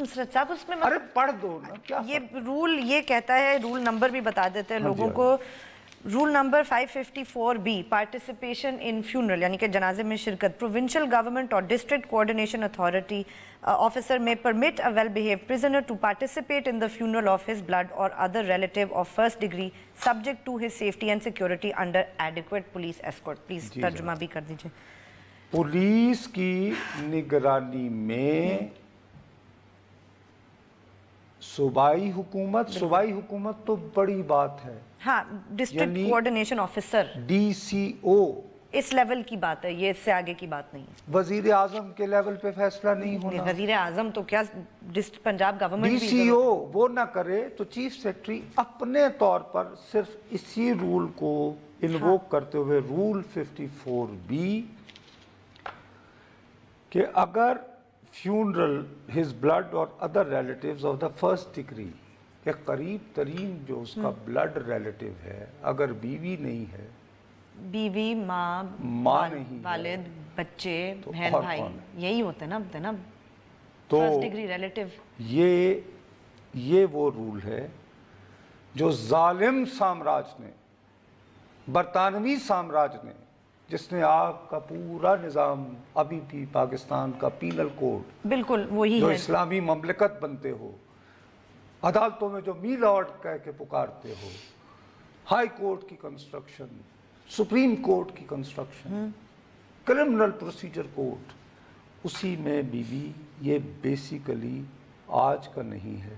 نصرت صاحب اس میں ارے پڑھ دو نا کیا یہ رول یہ کہتا ہے, رول نمبر بھی بتا دیتے ہیں لوگوں کو. Roll number 554B, participation in funeral یعنی کہ جنازے میں شرکت. پروونشل گورنمنٹ اور district coordination authority officer may permit a well-behaved prisoner to participate in the funeral of his blood or other relative of first degree subject to his safety and security under adequate police escort. Please ترجمہ بھی کر دیجئے. Police کی نگرانی میں صوبائی حکومت تو بڑی بات ہے. ہاں, ڈسٹرکٹ کوآرڈینیشن آفیسر DCO اس لیول کی بات ہے, یہ اس سے آگے کی بات نہیں ہے. وزیر اعظم کے لیول پہ فیصلہ نہیں ہونا. وزیر اعظم تو کیا پنجاب گورنمنٹ DCO وہ نہ کرے تو چیف سیکرٹری اپنے طور پر صرف اسی رول کو انووک کرتے ہوئے رول 54B کہ اگر funeral his blood or other relatives of the first degree کہ قریب ترین جو اس کا بلڈ ریلیٹیو ہے, اگر بیوی نہیں ہے, بیوی, ماں نہیں, والد, بچے, بہن بھائی, یہی ہوتے ہیں نا تو فرسٹ ڈگری ریلیٹیو. یہ وہ رول ہے جو ظالم سامراج نے, برطانوی سامراج نے, جس نے آپ کا پورا نظام ابھی بھی پاکستان کا پینل کوڈ بالکل وہی جو ہے, اسلامی مملکت بنتے ہو, عدالتوں میں جو می لارڈ کہہ کے پکارتے ہو, ہائی کورٹ کی کنسٹرکشن, سپریم کورٹ کی کنسٹرکشن, کرمنل پروسیجر کوڈ, اسی میں بیوی یہ بیسیکلی آج کا نہیں ہے,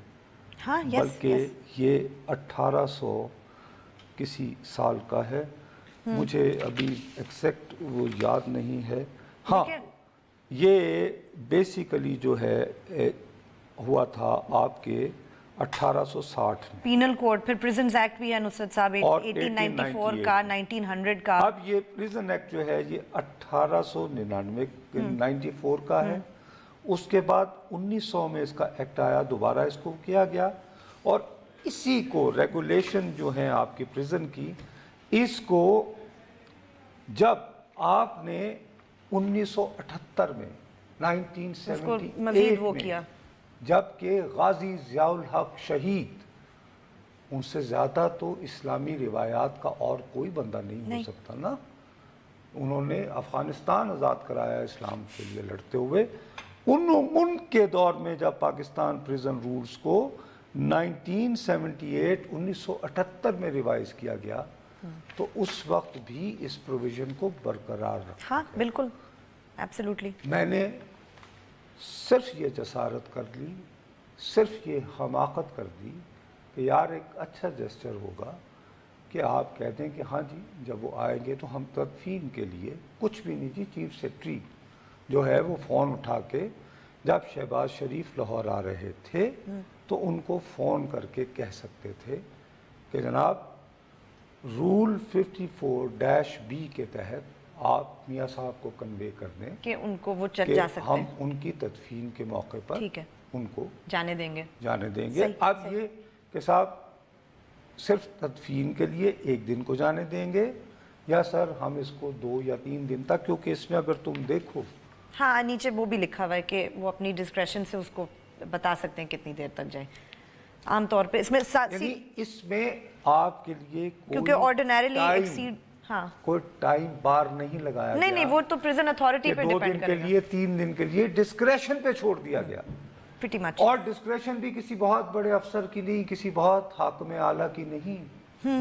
بلکہ یہ 1800 کسی سال کا ہے. مجھے ابھی ایکزیکٹ وہ یاد نہیں ہے. ہاں, یہ بیسیکلی جو ہے ہوا تھا آپ کے 1860 میں پینل کوڈ, پھر پریزنز ایکٹ بھی ہے نصرت صاحب 1894 کا, 1900 کا. اب یہ پریزن ایکٹ جو ہے یہ 1899 94 کا ہے. اس کے بعد 1900 میں اس کا ایکٹ آیا, دوبارہ اس کو کیا گیا, اور اسی کو ریگولیشن جو ہیں آپ کی پریزن کی, اس کو جب آپ نے 1978 میں 1978 میں جبکہ غازی ضیاء الحق شہید, ان سے زیادہ تو اسلامی روایات کا اور کوئی بندہ نہیں ہو سکتا نا. انہوں نے افغانستان آزاد کرایا اسلام کے لیے لڑتے ہوئے. ان کے دور میں جب پاکستان پریزن رولز کو 1978 میں ریوائز کیا گیا تو اس وقت بھی اس پروویژن کو برقرار رکھا. ہاں بالکل, ایبسلیوٹلی. میں نے صرف یہ جسارت کر لی, صرف یہ حماقت کر دی کہ یار ایک اچھا جسچر ہوگا کہ آپ کہتے ہیں کہ ہاں جی جب وہ آئیں گے تو ہم تدفین کے لیے کچھ بھی نہیں. جی چیف سیکرٹری جو ہے وہ فون اٹھا کے جب شہباز شریف لاہور آ رہے تھے تو ان کو فون کر کے کہہ سکتے تھے کہ جناب رول 54-B کے تحت آپ میاں صاحب کو کنوے کر دیں کہ ان کو وہ چل جا سکتے ہیں, ہم ان کی تدفین کے موقع پر ان کو جانے دیں گے. اب یہ کہ صاحب صرف تدفین کے لیے ایک دن کو جانے دیں گے یا سر ہم اس کو 2 یا 3 دن تک, کیونکہ اس میں اگر تم دیکھو ہاں نیچے وہ بھی لکھا ہوا ہے کہ وہ اپنی ڈسکریشن سے اس کو بتا سکتے ہیں کتنی دیر تک جائیں. عام طور پہ اس میں یعنی اس میں آپ کے لیے کیونکہ آرڈینریلی ایکسیڈ کوئی ٹائم بار نہیں لگایا گیا. نہیں وہ تو پریزن اتھارٹی پہ ڈیپینڈ کرے گا. 2 دن کے لیے 3 دن کے لیے ڈسکریشن پہ چھوڑ دیا گیا. اور ڈسکریشن بھی کسی بہت بڑے افسر کی نہیں, کسی بہت حاکم اعلیٰ کی نہیں,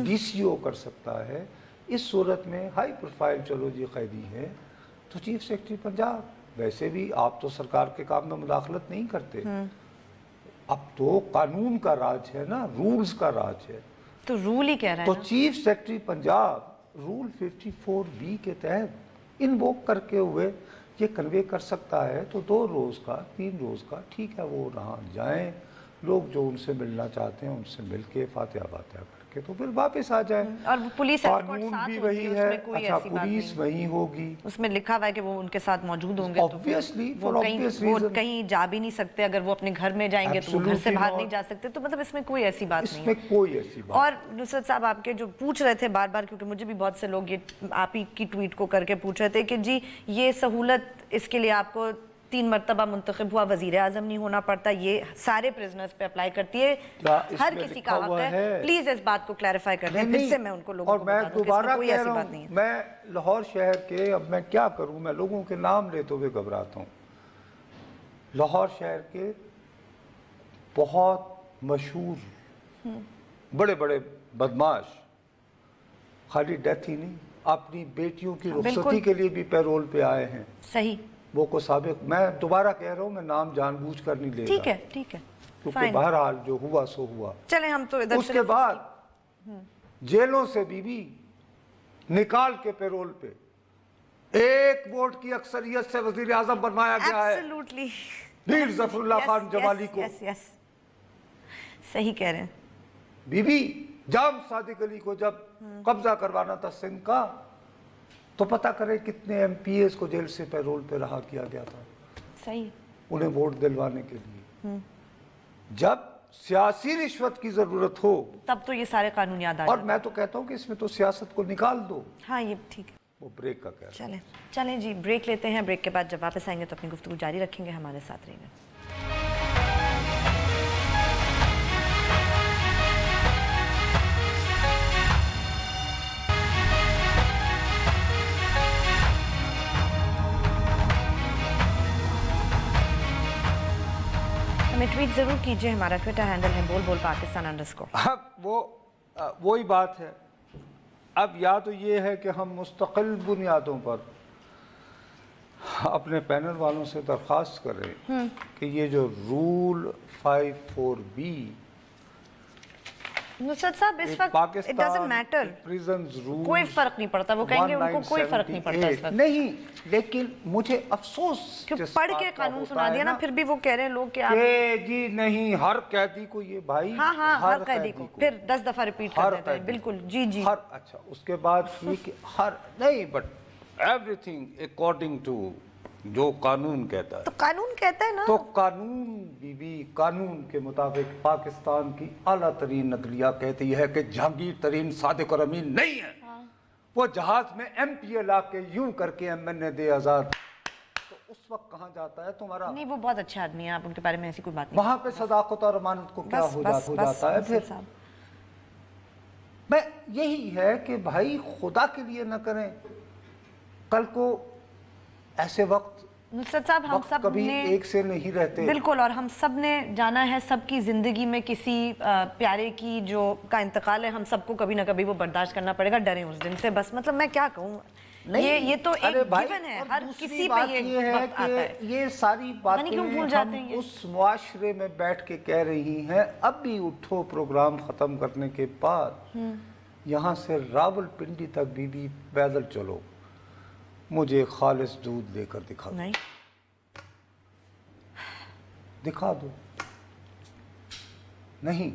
DCO کر سکتا ہے. اس صورت میں ہائی پروفائل چلو جی قیدی ہے تو چیف سیکرٹری پنجاب, ویسے بھی آپ تو سرکار کے کام میں مداخلت نہیں کرتے, اب تو قانون کا راج ہے نا, رولز کا راج ہے, تو رول ہی کہہ رہا ہے. تو chief secretary Punjab role 54B کے تحت انووک کر کے ہوئے یہ کنوے کر سکتا ہے. تو 2 روز کا 3 روز کا ٹھیک ہے, وہ رہاں جائیں, لوگ جو ان سے ملنا چاہتے ہیں ان سے مل کے فاتحہ باتحہ کر کے تو پھر واپس آ جائیں. اور پولیس قانون بھی وہی ہے, اچھا پولیس وہی ہوگی, اس میں لکھا ہوا ہے کہ وہ ان کے ساتھ موجود ہوں گے, وہ کہیں جا بھی نہیں سکتے, اگر وہ اپنے گھر میں جائیں گے تو وہ گھر سے باہر نہیں جا سکتے. تو مطلب اس میں کوئی ایسی بات نہیں ہے, اس میں کوئی ایسی بات. اور نصرت صاحب آپ کے جو پوچھ رہے تھے بار بار, کیونکہ مجھے بھی بہت سے لوگ یہ آپ ہی کی ٹویٹ کو کر کے پوچھ رہے تھے کہ جی یہ سہولت اس کے لیے آپ کو 3 مرتبہ منتخب ہوا وزیر اعظم نہیں ہونا پڑتا، یہ سارے پرزنرز پہ اپلائی کرتی ہے، ہر کسی کا حق ہے. پلیز اس بات کو کلیریفائی کر دیں پھر سے میں ان کو لوگوں کو بتا دوں کہ اس میں کوئی ایسی بات نہیں ہے. میں لاہور شہر کے، اب میں کیا کروں، میں لوگوں کے نام لیتے ہوئے گھبراتا ہوں. لاہور شہر کے بہت مشہور بڑے بڑے بدماش خالی ڈیتھ ہی نہیں، اپنی بیٹیوں کی رخصتی کے لیے بھی پیرول پہ آئے ہیں. صحیح. وہ کو سابق، میں دوبارہ کہہ رہا ہوں، میں نام جان بوجھ کر نہیں لے رہا. ٹھیک ہے ٹھیک ہے، کیونکہ بہرحال جو ہوا سو ہوا. چلیں ہم تو ادھر اس کے بعد جیلوں سے بی نکال کے پیرول پہ 1 ووٹ کی اکثریت سے وزیر اعظم بنوایا گیا ہے ایبسلیوٹلی میر ظفر اللہ خان جمالی کو. صحیح کہہ رہے ہیں. بی جام صادق علی کو جب قبضہ کروانا تھا سندھ کا تو پتہ کرے کتنے ایم پی ایز کو جیل سے پیرول پہ رہا کیا گیا تھا. صحیح. انہیں ووٹ دلوانے کے لیے. جب سیاسی رشوت کی ضرورت ہو تب تو یہ سارے قانون یاد آ جاتے ہیں. اور میں تو کہتا ہوں کہ اس میں تو سیاست کو نکال دو. ہاں یہ ٹھیک ہے. وہ بریک کا کہہ رہا ہے. چلیں جی بریک لیتے ہیں. بریک کے بعد جب واپس آئیں گے تو اپنی گفتگو جاری رکھیں گے. ہمارے ساتھ رہیں گے. ہمیں ٹویٹ ضرور کیجئے. ہمارا ٹویٹر ہینڈل ہے بول پاکستان _ اب وہی بات ہے. اب یا تو یہ ہے کہ ہم مستقل بنیادوں پر اپنے پینل والوں سے درخواست کریں کہ یہ جو رول 54B نصرت صاحب اس وقت it doesn't matter. کوئی فرق نہیں پڑتا. وہ کہیں گے ان کو کوئی فرق نہیں پڑتا اس وقت. نہیں لیکن مجھے افسوس پڑھ کے قانون سنا دیا نا پھر بھی وہ کہہ رہے ہیں لوگ کہ جی نہیں ہر قیدی کو یہ بھائی. ہاں ہر قیدی کو پھر 10 دفعہ ریپیٹ کر دیتے ہیں. بالکل جی اچھا اس کے بعد یہ کہ ہر نہیں but everything according to جو قانون کہتا ہے. تو قانون کہتا ہے نا. تو قانون قانون کے مطابق پاکستان کی اعلیٰ ترین عدلیہ کہتی ہے کہ جہانگیر ترین صادق اور امین نہیں ہے. وہ جہاز میں ایم پی اے لا کے یوں کر کے MNA دے آزاد. تو اس وقت کہاں جاتا ہے تمہارا؟ نہیں وہ بہت اچھے آدمی ہیں. آپ ان کے بارے میں ایسی کوئی بات نہیں. وہاں پہ صداقت اور امانت کو کیا ہو جاتا ہے پھر. میں یہی ہے کہ بھائی خدا کے لیے نہ کریں. کل کو ایسے وقت نصرت صاحب ہم سب کبھی ایک سے نہیں رہتے. بالکل. اور ہم سب نے جانا ہے سب کی زندگی میں کسی پیارے کی جو کا انتقال ہے. ہم سب کو کبھی نہ کبھی وہ برداشت کرنا پڑے گا. ڈریں اس دن سے بس. مطلب میں کیا کہوں. یہ تو ایک گیون ہے. ہر کسی پہ یہ وقت آتا ہے. یہ ساری باتیں ہم اس معاشرے میں بیٹھ کے کہہ رہی ہیں. اب بھی اٹھو پروگرام ختم کرنے کے بعد یہاں سے راول پنڈی تک بھی پیدل چلو. مجھے خالص دودھ لے کر دکھا دو. دکھا دو. نہیں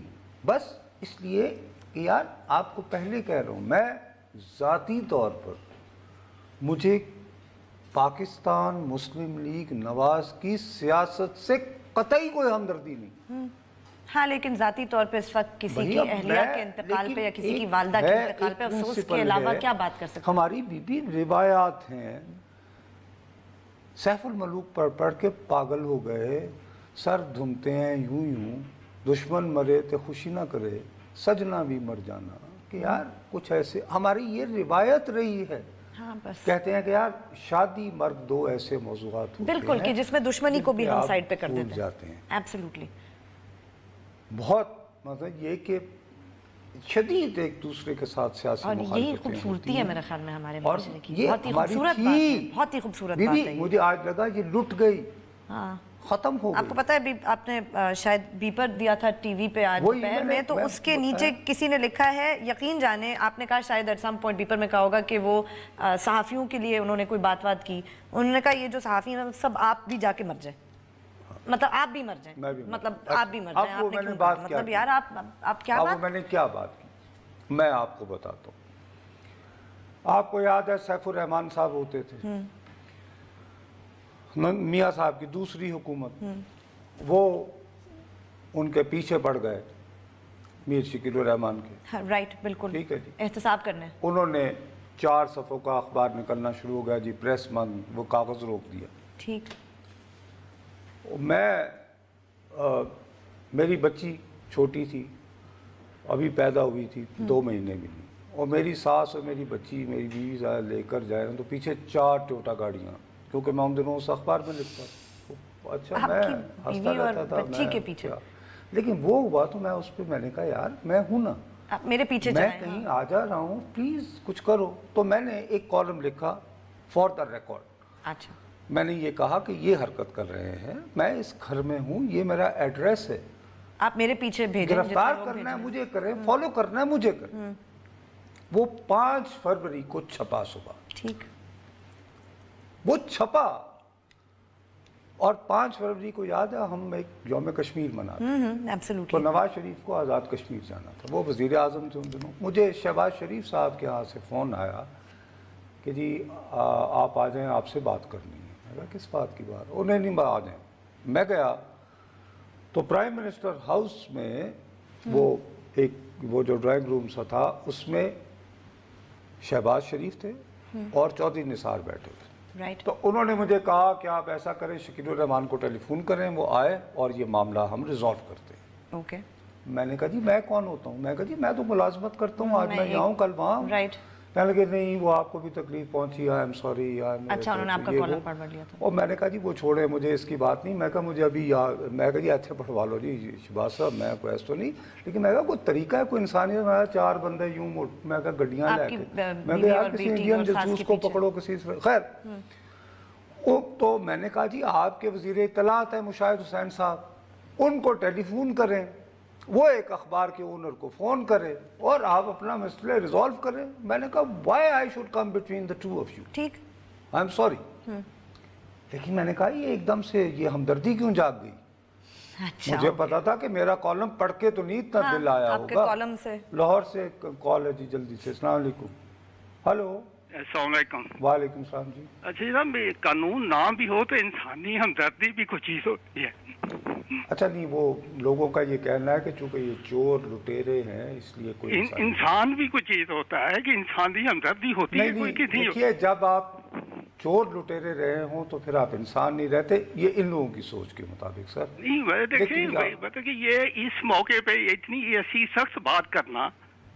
بس اس لیے کہ یار آپ کو پہلے کہہ رہا ہوں میں ذاتی طور پر مجھے پاکستان مسلم لیگ نواز کی سیاست سے قطعی کوئی ہمدردی نہیں. ہاں لیکن ذاتی طور پہ اس وقت کسی کی اہلیہ کے انتقال پہ یا کسی کی والدہ کے انتقال پہ افسوس کے علاوہ کیا بات کر سکتے ہیں. ہماری بھی روایات ہیں. سیف الملوک پڑھ کے پاگل ہو گئے. سر دھنتے ہیں یوں دشمن مرے تو خوشی نہ کرے سجنا بھی مر جانا. کہ یار کچھ ایسے ہماری یہ روایت رہی ہے. کہتے ہیں کہ یار شادی مرد دو ایسے موضوعات ہوتے ہیں بالکل کہ جس میں دشمنی کو بھی ہم سائڈ پہ کر دیتے ہیں. ایبسلیوٹلی. بہت مطلب یہ کہ شدید ایک دوسرے کے ساتھ سیاسی مخالفتیں اور یہی خوبصورتی ہے میرے خیال میں ہمارے معاشرے کی. بہت ہی خوبصورت بات ہے. بہت ہی خوبصورت بات ہے. مجھے آج لگا یہ لٹ گئی. ختم ہو گئی. آپ کو پتا ہے آپ نے شاید بیپر دیا تھا ٹی وی پہ آج دوپہر میں تو اس کے نیچے کسی نے لکھا ہے یقین جانے آپ نے کہا شاید ایٹ سم پوائنٹ بیپر میں کہا ہوگا کہ وہ صحافیوں کے لیے انہوں نے کوئی بات کی. انہوں نے کہا یہ جو صحافی ہیں سب آپ بھی جا کے مر جائیں. مطلب آپ بھی مر جائیں. مطلب آپ بھی مر جائیں. مطلب یار آپ کیا بات. میں نے کیا بات کی میں آپ کو بتاتا ہوں. آپ کو یاد ہے سیف الرحمان صاحب ہوتے تھے میاں صاحب کی دوسری حکومت. وہ ان کے پیچھے پڑ گئے میر شکیل الرحمان کے. رائٹ بالکل. ٹھیک ہے جی. احتساب کرنے انہوں نے 4 صفحوں کا اخبار نکلنا شروع ہو گیا جی پریس بند. وہ کاغذ روک دیا. ٹھیک. میری بچی چھوٹی تھی, ابھی پیدا ہوئی تھی, 2 مہینے بھی نہیں, اور میری ساس اور میری بچی میری بیوی ذرا لے کر جائے تو پیچھے 4 ٹوٹا گاڑیاں, کیونکہ میں ان دنوں اس اخبار میں لکھتا تھا. اچھا میں ہنستا رہتا تھا بچی کے پیچھے, لیکن وہ ہوا تو میں اس پہ میں نے کہا یار میں ہوں نا, میرے پیچھے میں کہیں آ جا رہا ہوں, پلیز کچھ کرو. تو میں نے ایک کالم لکھا فار دا ریکارڈ. اچھا, میں نے یہ کہا کہ یہ حرکت کر رہے ہیں, میں اس گھر میں ہوں, یہ میرا ایڈریس ہے, آپ میرے پیچھے بھیجیں, گرفتار کرنا ہے مجھے کریں, فالو کرنا ہے مجھے کریں. وہ 5 فروری کو چھپا صبح, ٹھیک, وہ چھپا, اور 5 فروری کو یاد ہے ہم ایک یوم کشمیر مناتے, تو نواز شریف کو آزاد کشمیر جانا تھا, وہ وزیر اعظم تھے ان دنوں. مجھے شہباز شریف صاحب کے ہاں سے فون آیا کہ جی آپ آ جائیں, آپ سے بات کرنی ہے. میں کہا کس بات کی بات؟ انہیں نہیں آ جائیں. میں گیا تو پرائم منسٹر ہاؤس میں وہ جو ڈرائنگ روم سا تھا, اس میں شہباز شریف تھے اور چودھری نثار بیٹھے تھے. تو انہوں نے مجھے کہا کہ آپ ایسا کریں, شکیل الرحمان کو ٹیلی فون کریں, وہ آئے اور یہ معاملہ ہم ریزالو کرتے ہیں. اوکے. میں نے کہا جی میں کون ہوتا ہوں؟ میں کہا جی میں تو ملازمت کرتا ہوں, آج میں یہاں ہوں کل وہاں. کہنے لگے نہیں وہ آپ کو بھی تکلیف پہنچی, آئی ایم سوری. اچھا, انہوں نے آپ کا کالم پڑھ لیا تھا. اور میں نے کہا جی وہ چھوڑے, مجھے اس کی بات نہیں. میں کہا مجھے ابھی میں کہا جی اچھا پڑھوا لو جی شہباز صاحب, میں کوئی ایسا تو نہیں, لیکن میں کہا کوئی طریقہ ہے, کوئی انسانیت. میں 4 بندے یوں, میں کہا گڈیاں لے کے, میں کہا یار کسی انڈین جاسوس کو پکڑو کسی. خیر, تو میں نے کہا جی آپ کے وزیر اطلاعات ہیں مشاہد حسین صاحب, ان کو ٹیلی فون کریں, وہ ایک اخبار کے اونر کو فون کرے اور آپ اپنا مسئلہ ریزالو کریں. میں نے کہا why I should come between the 2 of you, ٹھیک, آئی ایم سوری. لیکن میں نے کہا یہ ایک دم سے یہ ہمدردی کیوں جاگ گئی؟ مجھے پتا تھا کہ میرا کالم پڑھ کے تو نہیں اتنا دل آیا ہوگا. لاہور سے کال ہے جی, جلدی سے. السلام علیکم. ہلو, السلام علیکم. وعلیکم السلام جی. اچھا جناب, قانون نہ بھی ہو تو انسانی ہمدردی بھی کچھ چیز ہوتی ہے. اچھا نہیں, وہ لوگوں کا یہ کہنا ہے کہ چونکہ یہ چور لٹیرے ہیں اس لیے کوئی انسان بھی کوئی چیز ہوتا ہے کہ انسانی ہمدردی ہوتی ہے. کوئی کتنی دیکھیے, جب آپ چور لٹیرے رہے ہوں تو پھر آپ انسان نہیں رہتے, یہ ان لوگوں کی سوچ کے مطابق. سر نہیں, دیکھیں کہ یہ اس موقع پہ اتنی ایسی سخت بات کرنا,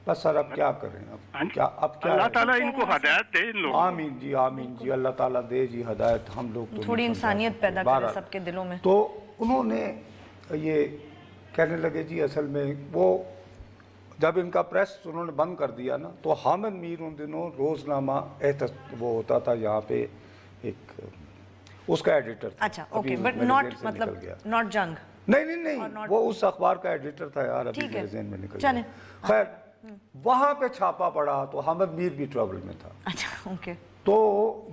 بس سر اب کیا کریں, اب کیا اللہ تعالیٰ ان کو ہدایت دے ان لوگوں. آمین جی, آمین جی, اللہ تعالیٰ دے جی ہدایت. ہم لوگ تو تھوڑی انسانیت پیدا کرے سب کے دلوں میں. تو انہوں نے یہ کہنے لگے جی اصل میں وہ جب ان کا پریس انہوں نے بند کر دیا نا, تو حامد میر ان دنوں روزنامہ وہ ہوتا تھا یہاں پہ, ایک اس کا ایڈیٹر تھا. اچھا, اوکے, بٹ ناٹ مطلب ناٹ جنگ, نہیں, وہ اس اخبار کا ایڈیٹر تھا یار, ابھی میرے ذہن میں نکل گیا. خیر, وہاں پہ چھاپا پڑا تو حامد میر بھی ٹربل میں تھا. اچھا, اوکے. تو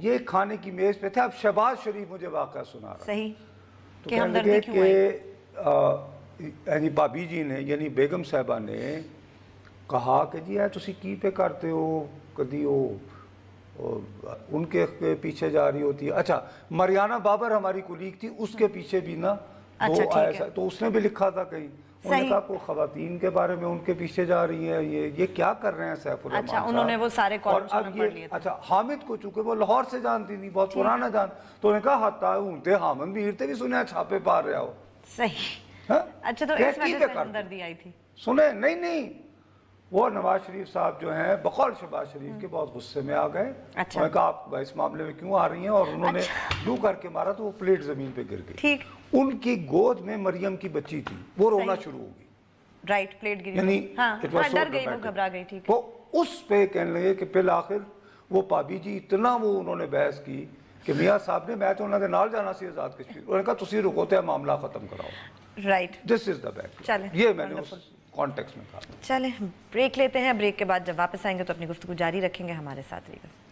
یہ کھانے کی میز پہ تھا. اب شہباز شریف مجھے واقعہ سنا رہا, صحیح, تو کہنے لگے کہ یعنی بابی جی نے, یعنی بیگم صاحبہ نے کہا کہ جی تسی کی پہ کرتے ہو, کدی ان کے پیچھے جا رہی ہوتی ہے. اچھا, مریانہ بابر ہماری کولیگ تھی, اس کے پیچھے بھی نا تو اس نے بھی لکھا تھا کہیں, انہوں نے کہا کوئی خواتین کے بارے میں ان کے پیچھے جا رہی ہیں, یہ کیا کر رہے ہیں سیف الرحمان صاحب. انہوں نے وہ سارے کالمز پڑھ لیے تھے. اچھا, حامد کو چونکہ وہ لاہور سے جانتی تھی, بہت پرانا تو انہوں نے کہا ہتا ہونتے حامد بھی ہرتے بھی سنے چھاپے پا رہا ہو. صحیح. اچھا, تو اس وجہ سے ہمدردی آئی تھی. سنیں, نہیں, وہ نواز شریف صاحب جو ہیں بقول شہباز شریف کے بہت غصے میں آ گئے. انہوں نے کہا آپ اس معاملے میں کیوں آ رہی ہیں, اور انہوں نے یوں کر کے مارا تو وہ پلیٹ زمین پہ گر گئی. ٹھیک. ان کی گود میں مریم کی بچی تھی, وہ رونا شروع ہو گئی. رائٹ, پلیٹ گری, یعنی ڈر گئی, وہ گھبرا گئی. ٹھیک. وہ اس پہ کہنے لگے کہ پھر آخر وہ پابی جی اتنا وہ انہوں نے بحث کی کہ میاں صاحب نے, میں تو انہوں نے نال جانا سی آزاد کشمیر, انہوں نے کہا تسی رکو تے معاملہ ختم کراؤ. Right, this is the back. یہ میں نے اس کانٹیکس میں کہا. چلیں بریک لیتے ہیں, بریک کے بعد جب واپس آئیں گے تو اپنی گفتگو جاری رکھیں گے. ہمارے ساتھ رہیے گا.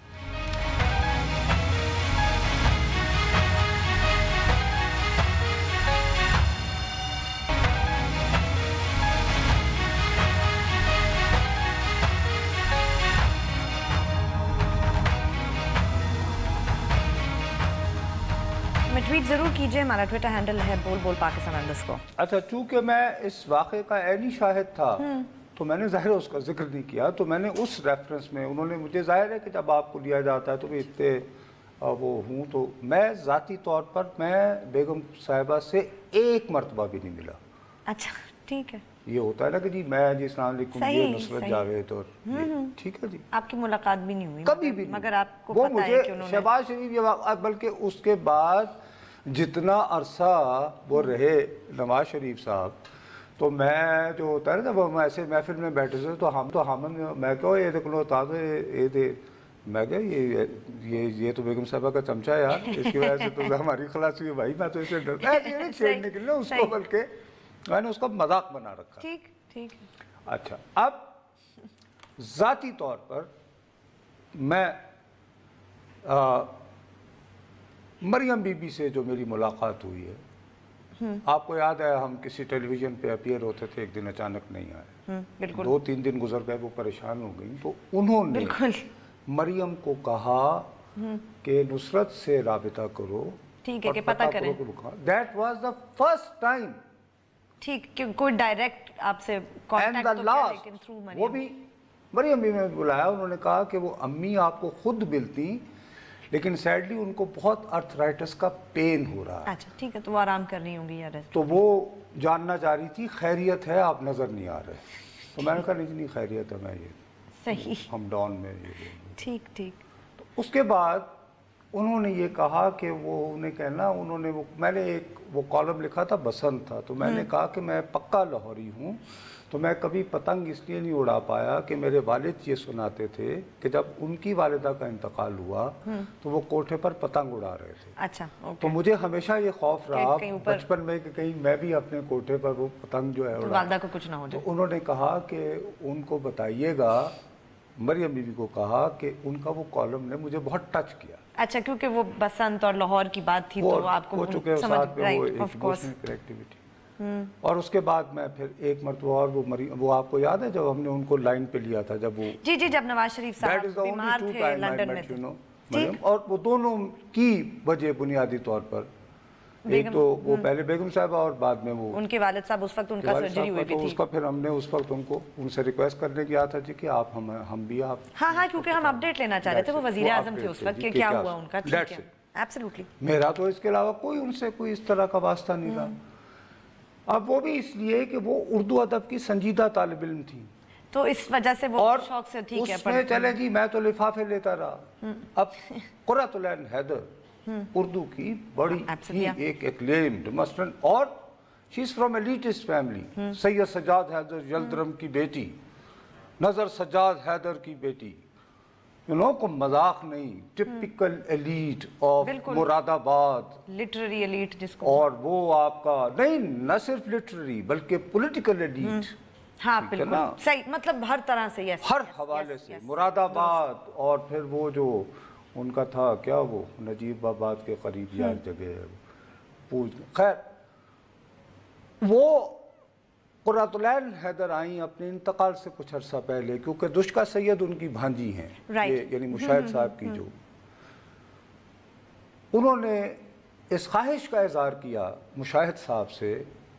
ٹویٹ ضرور کیجئے, ہمارا ٹویٹر ہینڈل ہے بول پاکستان_. اچھا, چونکہ میں اس واقعے کا عینی شاہد تھا تو میں نے ظاہر اس کا ذکر نہیں کیا, تو میں نے اس ریفرنس میں, انہوں نے مجھے ظاہر ہے کہ جب آپ کو لیا جاتا ہے تو بھی اتنے وہ ہوں تو میں ذاتی طور پر میں بیگم صاحبہ سے ایک مرتبہ بھی نہیں ملا. اچھا ٹھیک ہے. یہ ہوتا ہے نا کہ جی میں جی السلام علیکم جی نصرت جاوید اور ٹھیک ہے جی آپ کی ملاقات بھی نہیں ہوئی کبھی بھی مگر آپ کو پتہ ہے کہ انہوں نے شہباز شریف یہ بلکہ اس کے بعد جتنا عرصہ وہ رہے نواز شریف صاحب تو میں جو ہوتا ہے نا جب ہم ایسے محفل میں بیٹھے تھے تو ہم میں کہو یہ دیکھ لو تا یہ دے میں کہ یہ تو بیگم صاحبہ کا چمچہ ہے یار اس کی وجہ سے تو ہماری خلاصی ہے بھائی میں تو اسے ڈرتا ہے چھیڑنے کے لیے اس کو بلکہ میں نے اس کا مذاق بنا رکھا. ٹھیک. اچھا اب ذاتی طور پر میں مریم بی بی سے جو میری ملاقات ہوئی ہے آپ کو یاد ہے ہم کسی ٹیلی ویژن پہ اپیئر ہوتے تھے ایک دن اچانک نہیں آئے 2-3 دن گزر گئے وہ پریشان ہو گئی تو انہوں نے مریم کو کہا کہ نصرت سے رابطہ کرو ٹھیک ہے کہ پتہ کریں. That was the first time. ٹھیک کہ کوئی ڈائریکٹ آپ سے کانٹیکٹ تو کیا لیکن تھرو مریم وہ بھی مریم بھی میں بلایا انہوں نے کہا کہ وہ امی آپ کو خود ملتی لیکن سیڈلی ان کو بہت ارتھرائٹس کا پین ہو رہا ہے. اچھا ٹھیک ہے تو وہ آرام کر رہی ہوں گی یار تو وہ جاننا چاہ رہی تھی خیریت ہے آپ نظر نہیں آ رہے تو میں نے کہا نہیں خیریت ہے میں یہ صحیح ہم ڈاؤن میں یہ ٹھیک. تو اس کے بعد انہوں نے یہ کہا کہ وہ انہیں کہنا انہوں نے میں نے ایک وہ کالم لکھا تھا بسنت تھا تو میں نے کہا کہ میں پکا لاہوری ہوں تو میں کبھی پتنگ اس لیے نہیں اڑا پایا کہ میرے والد یہ سناتے تھے کہ جب ان کی والدہ کا انتقال ہوا تو وہ کوٹھے پر پتنگ اڑا رہے تھے. اچھا تو مجھے ہمیشہ یہ خوف رہا بچپن میں کہ کہیں میں بھی اپنے کوٹھے پر وہ پتنگ جو ہے والدہ کو کچھ نہ ہو جائے. تو انہوں نے کہا کہ ان کو بتائیے گا مریم بی بی کو کہا کہ ان کا وہ کالم نے مجھے بہت ٹچ کیا. اچھا کیونکہ وہ بسنت اور لاہور کی بات تھی تو آپ کو ساتھ میں وہ ایک ایکٹیویٹی اور اس کے بعد میں پھر ایک مرتبہ اور وہ آپ کو یاد ہے جب ہم نے ان کو لائن پہ لیا تھا جب وہ جی جب نواز شریف صاحب بیمار تھے لندن میں اور وہ دونوں کی وجہ بنیادی طور پر ایک تو وہ پہلے بیگم صاحبہ اور بعد میں وہ ان کے والد صاحب اس وقت ان کا سرجری ہوئی بھی تھی اس کا پھر ہم نے اس وقت ان سے ریکویسٹ کرنے کیا تھا جی کہ آپ ہم بھی آپ ہاں کیونکہ ہم اپڈیٹ لینا چاہ رہے تھے وہ وزیر اعظم تھے اس وقت کہ کیا ہوا ان کا. ٹھیک ہے ایبسلیوٹلی میرا تو اس کے علاوہ کوئی ان سے کوئی اس طرح کا واسطہ نہیں رہا. اب وہ بھی اس لیے کہ وہ اردو ادب کی سنجیدہ طالب علم تھی تو اس وجہ سے وہ شوق سے ٹھیک ہے اس میں چلے جی میں تو لفافے لیتا رہا. اب قرۃ العین حیدر اردو کی بڑی ایک ایکلیمڈ مثلاً اور she is from elitist family Syed Sajjad Haider Yildirim کی بیٹی نظر سجاد حیدر کی بیٹی کو مذاق نہیں ٹپیکل ایلیٹ آف مراد آباد لٹرری ایلیٹ جس کو اور وہ آپ کا نہیں نہ صرف لٹرری بلکہ پولیٹیکل ایلیٹ. ہاں بالکل صحیح مطلب ہر طرح سے ہر حوالے سے مراد آباد اور پھر وہ جو ان کا تھا کیا وہ نجیب آباد کے قریب یار جگہ ہے خیر وہ قرۃ العین حیدر آئیں اپنے انتقال سے کچھ عرصہ پہلے کیونکہ دشکا سید ان کی بھانجی ہیں یعنی مشاہد صاحب کی جو انہوں نے اس خواہش کا اظہار کیا مشاہد صاحب سے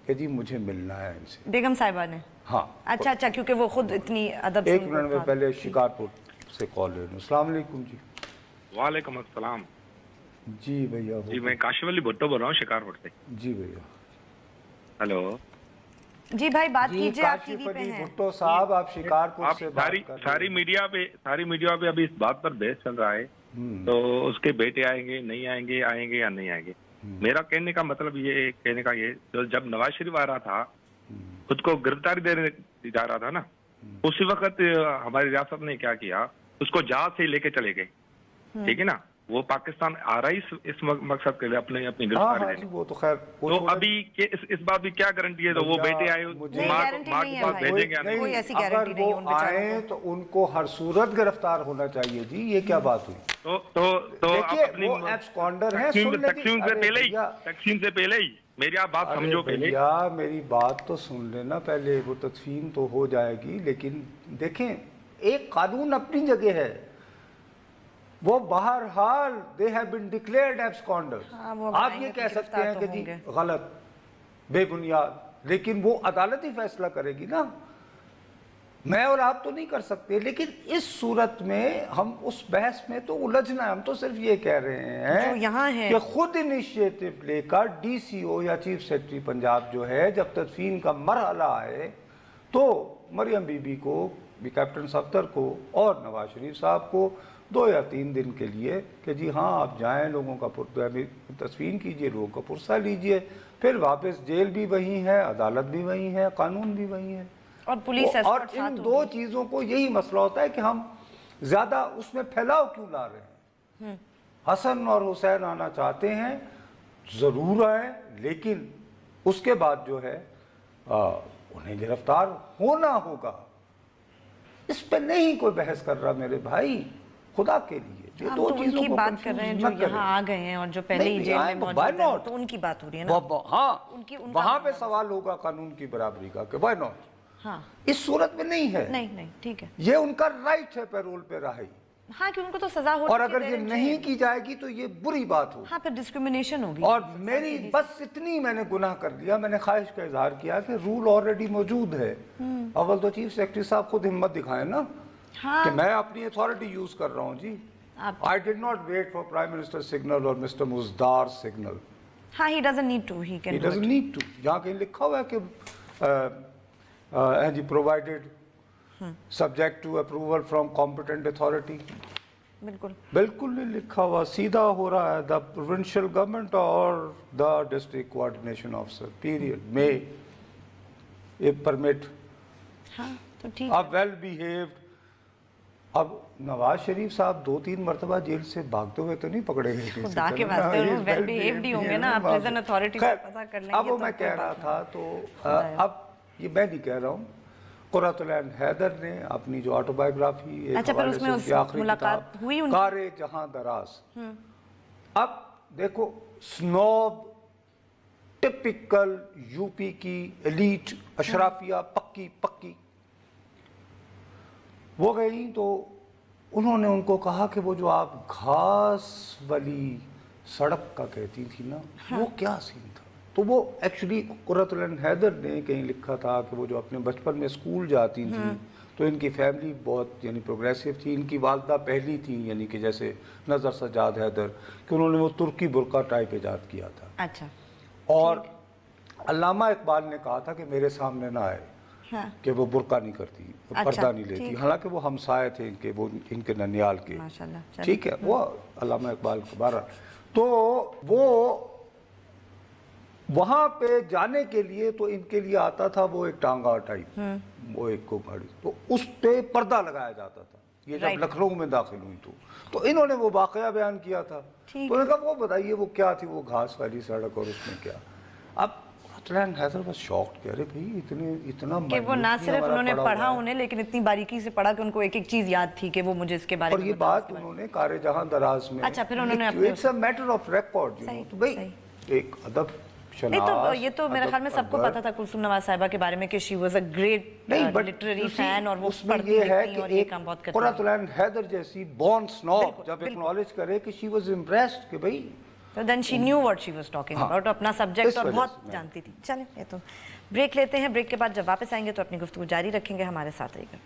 کہ جی مجھے ملنا ہے ان سے بیگم صاحبہ نے. ہاں اچھا کیونکہ وہ خود اتنی ادب ایک منٹ میں پہلے شکارپور سے کال لے لوں. السلام علیکم جی. وعلیکم السلام. جی بھیا جی میں کاشف علی بھٹو بول رہا ہوں شکارپور سے. جی بھیا. ہلو جی بھائی بات کیجئے آپ ٹی وی پہ ہیں. بھٹو صاحب آپ شکارپور سے بات کر رہے ہیں. ساری میڈیا پہ ابھی اس بات پر بحث چل رہا ہے تو اس کے بیٹے آئیں گے نہیں آئیں گے یا نہیں آئیں گے. میرا کہنے کا مطلب یہ جب نواز شریف آ رہا تھا خود کو گرفتاری دینے جا رہا تھا نا اسی وقت ہماری ریاست نے کیا کیا اس کو جہاز سے لے کے چلے گئے. ٹھیک ہے نا وہ پاکستان آ رہا ہے اس مقصد کے لیے اپنی گرفتاری دینے. وہ تو خیر تو ابھی اس بات کی کیا گارنٹی ہے تو وہ بیٹے آئے ماں کے پاس بھیجیں گے کوئی ایسی گارنٹی نہیں ہے. اگر وہ آئیں تو ان کو ہر صورت گرفتار ہونا چاہیے جی. یہ کیا بات ہوئی؟ تو وہ ایبسکانڈر ہیں. تقسیم سے پہلے ہی میری آپ بات سمجھو پہلے. میری بات تو سن لینا پہلے. وہ تقسیم تو ہو جائے گی لیکن دیکھیں ایک قانون اپنی جگہ ہے وہ بہرحال they have been declared absconder. آپ یہ کہہ سکتے ہیں کہ جی غلط بے بنیاد لیکن وہ عدالت ہی فیصلہ کرے گی نا. میں اور آپ تو نہیں کر سکتے، لیکن اس صورت میں ہم اس بحث میں تو الجھنا ہے. ہم تو صرف یہ کہہ رہے ہیں کہ خود انیشیٹو لے کر ڈی سی او یا چیف سیکرٹری پنجاب جو ہے جب تدفین کا مرحلہ آئے تو مریم بی بی کو بھی، کیپٹن صفدر کو اور نواز شریف صاحب کو 2 یا 3 دن کے لیے کہ جی ہاں آپ جائیں، لوگوں کا تدفین کیجئے، لوگوں کا پرسہ لیجئے، پھر واپس جیل بھی وہی ہے، عدالت بھی وہی ہے، قانون بھی وہی ہے. اور پولیس اور ان 2 چیزوں کو یہی مسئلہ ہوتا ہے کہ ہم زیادہ اس میں پھیلاؤ کیوں لا رہے ہیں. حسن اور حسین آنا چاہتے ہیں، ضرور آئیں، لیکن اس کے بعد جو ہے انہیں گرفتار ہونا ہوگا. اس پہ نہیں کوئی بحث کر رہا میرے بھائی، خدا کے لیے. ہم تو ان کی بات کر رہے ہیں جو یہاں آ گئے ہیں اور جو پہلے ہی جیل میں موجود ہیں، تو ان کی بات ہو رہی ہے نا. ہاں، وہاں پہ سوال ہوگا قانون کی برابری کا کہ وائی ناٹ. اس صورت میں نہیں ہے. نہیں ٹھیک ہے، یہ ان کا رائٹ ہے پیرول پہ رہائی. ہاں کہ ان کو تو سزا ہو، اور اگر یہ نہیں کی جائے گی تو یہ بری بات ہوگی. ہاں پھر ڈسکریمنیشن ہوگی. اور میری بس اتنی میں نے گناہ کر دیا، میں نے خواہش کا اظہار کیا کہ رول آلریڈی موجود ہے. اول تو چیف سیکرٹری صاحب خود ہمت دکھائیں نا کہ میں اپنی اتھارٹی یوز کر رہا ہوں. جی I did not wait for Prime Minister signal or Mr. Muzdar signal. ہاں he doesn't need to, he can do it. He doesn't need to. یہاں کہیں لکھا ہوا ہے کہ provided subject to approval from competent authority. بالکل نہیں لکھا ہوا، سیدھا ہو رہا ہے the provincial government or the district coordination officer period may permit a well behaved. اب نواز شریف صاحب 2-3 مرتبہ جیل سے بھاگتے ہوئے تو نہیں پکڑے گئے. خدا کے واسطے وہ ویل بیہیوڈ ہی ہوں گے نا، آپ پریزن اتھارٹی سے پتہ کر لیں گے. اب وہ میں کہہ رہا تھا تو اب یہ میں نہیں کہہ رہا ہوں، قرۃ العین حیدر نے اپنی جو آٹو بایوگرافی ایک حوالے سے ان کی آخری کتاب کار جہاں دراز. اب دیکھو سنوب ٹپیکل یو پی کی ایلیٹ اشرافیہ پکی وہ گئی تو انہوں نے ان کو کہا کہ وہ جو آپ گھاس والی سڑک کا کہتی تھی نا وہ کیا سین تھا. تو وہ ایکچولی قرۃ العین حیدر نے کہیں لکھا تھا کہ وہ جو اپنے بچپن میں اسکول جاتی تھیں تو ان کی فیملی بہت یعنی پروگریسو تھی. ان کی والدہ پہلی تھی یعنی کہ جیسے نظر سجاد حیدر کہ انہوں نے وہ ترکی برقع ٹائپ ایجاد کیا تھا. اچھا. اور علامہ اقبال نے کہا تھا کہ میرے سامنے نہ آئے کہ وہ برقع نہیں کرتی، پردہ نہیں لیتی، حالانکہ وہ ہمسائے تھے ان کے ننیال کے. ٹھیک ہے، وہ علامہ اقبال کے بارہ. تو وہ وہاں پہ جانے کے لیے تو ان کے لیے آتا تھا وہ ایک ٹانگا ٹائپ، وہ ایک کو گاڑی، تو اس پہ پردہ لگایا جاتا تھا. یہ جب لکھنؤ میں داخل ہوئی تو انہوں نے وہ واقعہ بیان کیا تھا. تو انہوں نے کہا وہ بتائیے وہ کیا تھی وہ گھاس والی سڑک اور اس میں کیا. اب حیدر بس شاکڈ کہہ رہے بھئی اتنا کہ وہ نہ صرف انہوں نے پڑھا انہیں لیکن اتنی باریکی سے پڑھا کہ ان کو ایک ایک چیز یاد تھی کہ وہ مجھے اس کے بارے میں. اور یہ بات انہوں نے کار جہاں دراز میں اچھا پھر انہوں نے it's a matter of record. تو بھئی ایک ادب نہیں تو یہ تو میرے خیال میں سب کو پتا تھا کلثوم نواز صاحبہ کے بارے میں کہ she was a great literary fan اور وہ پڑھتی تھی اور یہ کام بہت کرتی. قرۃ العین حیدر جیسی بورن سنوب جب اکنالج کرے کہ شی واز امپریسڈ کہ بھئی then she knew what she was talking about, اپنا سبجیکٹ اور بہت جانتی تھی. چلیں یہ تو بریک لیتے ہیں، بریک کے بعد جب واپس آئیں گے تو اپنی گفتگو جاری رکھیں گے. ہمارے ساتھ رہیے گا.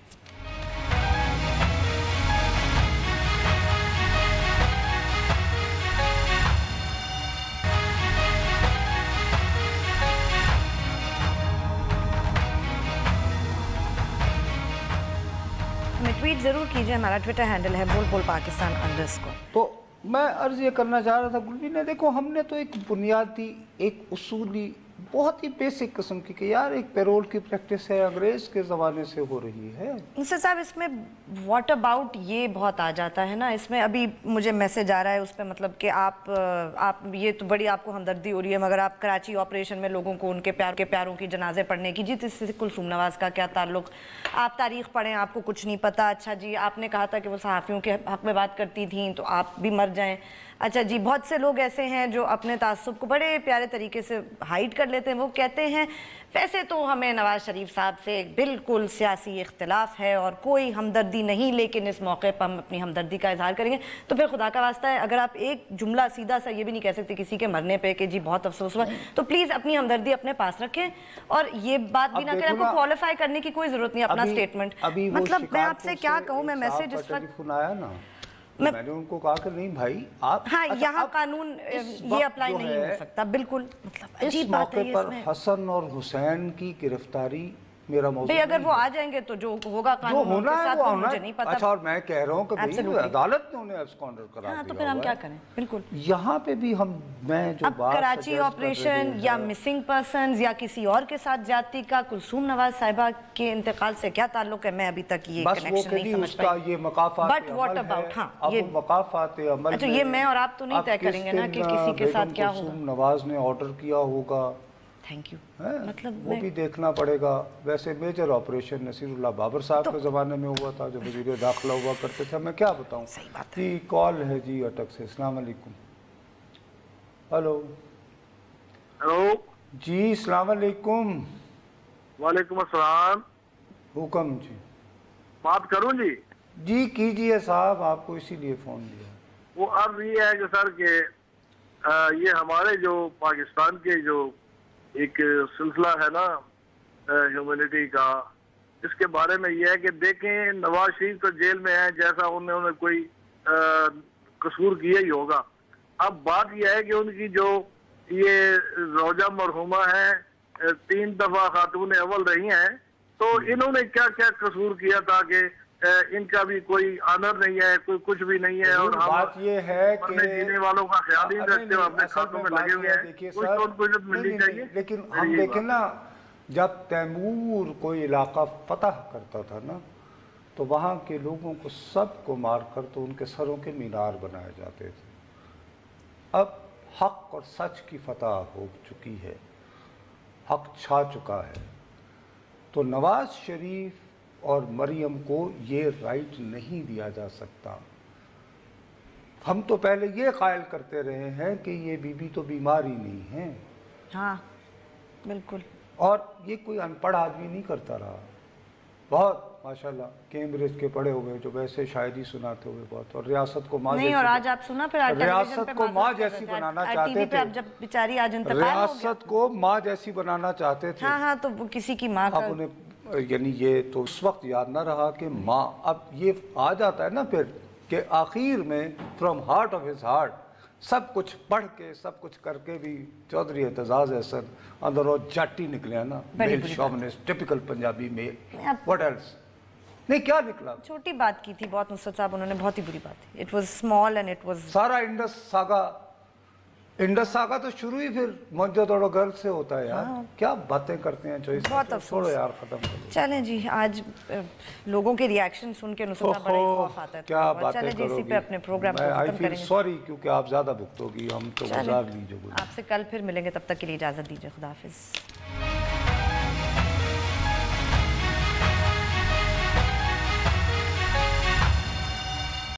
ہمیں ٹویٹ ضرور کیجئے، ہمارا ٹویٹر ہینڈل ہے بول پاکستان_. تو میں عرض یہ کرنا چاہ رہا تھا گلبی نے، دیکھو ہم نے تو ایک بنیادی ایک اصولی بہت ہی بیسک قسم کی کہ یار ایک پیرول کی پریکٹس ہے، انگریز کے زمانے سے ہو رہی ہے. انصر صاحب اس میں واٹ اباؤٹ یہ بہت آ جاتا ہے نا. اس میں ابھی مجھے میسج آ رہا ہے اس پہ مطلب کہ آپ یہ تو بڑی آپ کو ہمدردی ہو رہی ہے مگر آپ کراچی آپریشن میں لوگوں کو ان کے پیاروں کی جنازے پڑھنے کی، جی اس سے کلثوم نواز کا کیا تعلق؟ آپ تاریخ پڑھیں آپ کو کچھ نہیں پتا. اچھا جی آپ نے کہا تھا کہ وہ صحافیوں کے حق میں بات کرتی تھیں تو آپ بھی مر جائیں. اچھا جی، بہت سے لوگ ایسے ہیں جو اپنے تعصب کو بڑے پیارے طریقے سے ہائیڈ کر لیتے ہیں. وہ کہتے ہیں ویسے تو ہمیں نواز شریف صاحب سے بالکل سیاسی اختلاف ہے اور کوئی ہمدردی نہیں، لیکن اس موقع پر ہم اپنی ہمدردی کا اظہار کریں گے. تو پھر خدا کا واسطہ ہے، اگر آپ ایک جملہ سیدھا سا یہ بھی نہیں کہہ سکتے کسی کے مرنے پہ کہ جی بہت افسوس ہوا، تو پلیز اپنی ہمدردی اپنے پاس رکھیں اور یہ بات بھی نہ کریں. آپ کو کوالیفائی کرنے کی کوئی ضرورت نہیں اپنا اسٹیٹمنٹ. مطلب میں آپ سے کیا کہوں، میں میسج اس وقت میں نے ان کو کہا کہ نہیں بھائی آپ، ہاں یہاں قانون یہ اپلائی نہیں ہو سکتا. بالکل مطلب اس موقع پر حسن اور حسین کی گرفتاری میرا موضوع بھئی اگر وہ آ جائیں گے تو جو ہوگا قانون ان کے ساتھ وہ مجھے نہیں پتا. اچھا، اور میں کہہ رہا ہوں کہ بھئی عدالت نے انہیں ایبسکانڈر قرار دیا. ہاں تو پھر ہم کیا کریں. بالکل یہاں پہ بھی میں جو اب کراچی آپریشن یا مسنگ پرسنز یا کسی اور کے ساتھ زیادتی کا کلثوم نواز صاحبہ کے انتقال سے کیا تعلق ہے، میں ابھی تک یہ کنیکشن نہیں سمجھ پائی. یہ مقافات بٹ واٹ اباؤٹ، ہاں یہ مقافات عمل. اچھا یہ میں اور آپ تو نہیں طے کریں گے نا کہ کسی کے ساتھ کیا ہوگا. کلثوم نواز نے آرڈر کیا ہوگا، تھینک یو. مطلب وہ بھی دیکھنا پڑے گا. ویسے میجر آپریشن نصیر اللہ بابر صاحب کے زمانے میں ہوا تھا جو وزیر داخلہ ہوا کرتے تھے. میں کیا بتاؤں. جی کال ہے جی اٹک سے. السلام علیکم. ہلو ہلو جی السلام علیکم. وعلیکم السلام. حکم جی. بات کروں جی؟ جی کیجئے صاحب، آپ کو اسی لیے فون دیا. وہ عرض یہ ہے کہ سر کہ یہ ہمارے جو پاکستان کے جو ایک سلسلہ ہے نا ہیومینٹی کا، اس کے بارے میں یہ ہے کہ دیکھیں نواز شریف تو جیل میں ہے، جیسا انہوں نے کوئی قصور کیا ہی ہوگا. اب بات یہ ہے کہ ان کی جو یہ زوجہ مرحومہ ہیں، 3 دفعہ خاتون اول رہی ہیں، تو انہوں نے کیا کیا قصور کیا تھا کہ ان کا بھی کوئی آنر نہیں ہے، کوئی کچھ بھی نہیں ہے، اور بات یہ ہے کہ جینے والوں کا خیال ہی رکھتے ہیں، اپنے خاتوں میں لگے ہوئے ہیں. کچھ تو ان کو عزت ملنی چاہیے. لیکن ہم دیکھیں نا، جب تیمور کوئی علاقہ فتح کرتا تھا نا تو وہاں کے لوگوں کو سب کو مار کر تو ان کے سروں کے مینار بنائے جاتے تھے. اب حق اور سچ کی فتح ہو چکی ہے، حق چھا چکا ہے. تو نواز شریف اور مریم کو یہ رائٹ نہیں دیا جا سکتا. ہم تو پہلے یہ قائل کرتے رہے ہیں کہ یہ بی بی تو بیمار ہی نہیں ہے. ہاں بالکل. اور یہ کوئی ان پڑھ آدمی نہیں کرتا رہا. بہت ماشاءاللہ کیمبرج کے پڑھے ہوئے جو ویسے شاعری سناتے ہوئے بہت، اور ریاست کو ماں نہیں. اور آج آپ سنا پھر ریاست کو ماں جیسی بنانا چاہتے تھے. جب بیچاری آج انتقال ہو گیا، ریاست کو ماں جیسی بنانا چاہتے تھے. ہاں تو وہ کسی کی ماں کا، اب انہیں یعنی یہ تو اس وقت یاد نہ رہا کہ ماں. اب یہ آ جاتا ہے نا پھر کہ آخر میں from heart of his heart سب کچھ پڑھ کے سب کچھ کر کے بھی چودھری اعتزاز احسن اندر اور جاٹی نکلے ہیں نا. Male chauvinist, typical Punjabi male. What else نہیں کیا نکلا. چھوٹی بات کی تھی بہت نصرت صاحب، انہوں نے بہت ہی بری بات تھی. It was small and it was سارا انڈس ساگا تو شروع ہی پھر موہنجودڑو گرل سے ہوتا ہے یار. کیا باتیں کرتے ہیں جو بہت افسوس یار. ختم کرو. چلیں جی، آج لوگوں کے ریاکشن سن کے نصرت صاحب بڑا خوف آتا ہے. کیا باتیں کرو گی. چلیں جی، اسی پہ اپنے پروگرام کو ختم کریں گے. سوری کیونکہ آپ زیادہ بھگتو گی، ہم تو گزار لیجیے. آپ سے کل پھر ملیں گے، تب تک کے لیے اجازت دیجیے. خدا حافظ.